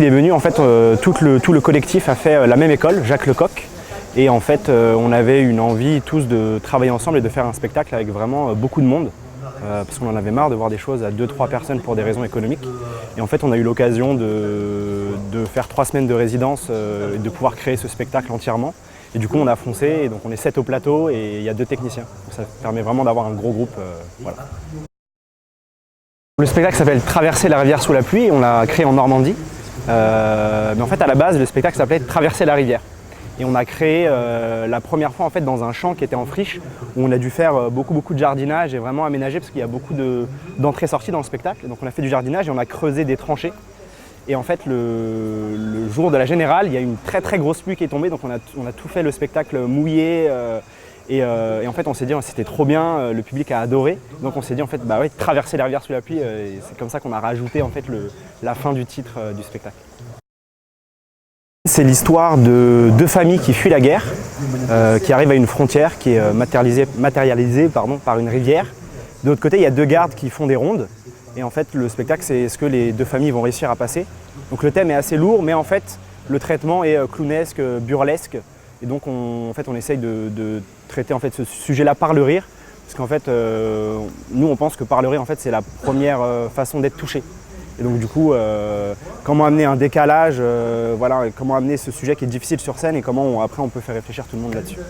il est venu, en fait, tout le collectif a fait la même école, Jacques Lecoq. Et en fait, on avait une envie tous de travailler ensemble et de faire un spectacle avec vraiment beaucoup de monde. Parce qu'on en avait marre de voir des choses à 2-3 personnes pour des raisons économiques. Et en fait, on a eu l'occasion de faire 3 semaines de résidence et de pouvoir créer ce spectacle entièrement. Et du coup, on a foncé, et donc on est 7 au plateau et il y a 2 techniciens. Donc ça permet vraiment d'avoir un gros groupe. Voilà. Le spectacle s'appelle Traverser la rivière sous la pluie et on l'a créé en Normandie. Mais en fait, à la base, le spectacle s'appelait Traverser la rivière. Et on a créé la première fois en fait, dans un champ qui était en friche, où on a dû faire beaucoup de jardinage et vraiment aménager parce qu'il y a beaucoup d'entrées-sorties dans le spectacle. Et donc on a fait du jardinage et on a creusé des tranchées. Et en fait, le jour de la générale, il y a une très grosse pluie qui est tombée, donc on a tout fait le spectacle mouillé. Et en fait, on s'est dit, c'était trop bien, le public a adoré. Donc on s'est dit, en fait, bah ouais, traverser la rivière sous la pluie, et c'est comme ça qu'on a rajouté en fait, la fin du titre du spectacle. C'est l'histoire de 2 familles qui fuient la guerre, qui arrivent à une frontière qui est matérialisée par une rivière. De l'autre côté, il y a 2 gardes qui font des rondes. Et en fait, le spectacle, c'est ce que les 2 familles vont réussir à passer. Donc le thème est assez lourd, mais en fait, le traitement est clownesque, burlesque. Et donc, on essaye de traiter en fait, ce sujet-là par le rire. Parce qu'en fait, nous, on pense que par le rire, en fait, c'est la première façon d'être touché. Et donc, du coup, comment amener un décalage, voilà, comment amener ce sujet qui est difficile sur scène et comment après, on peut faire réfléchir tout le monde là-dessus.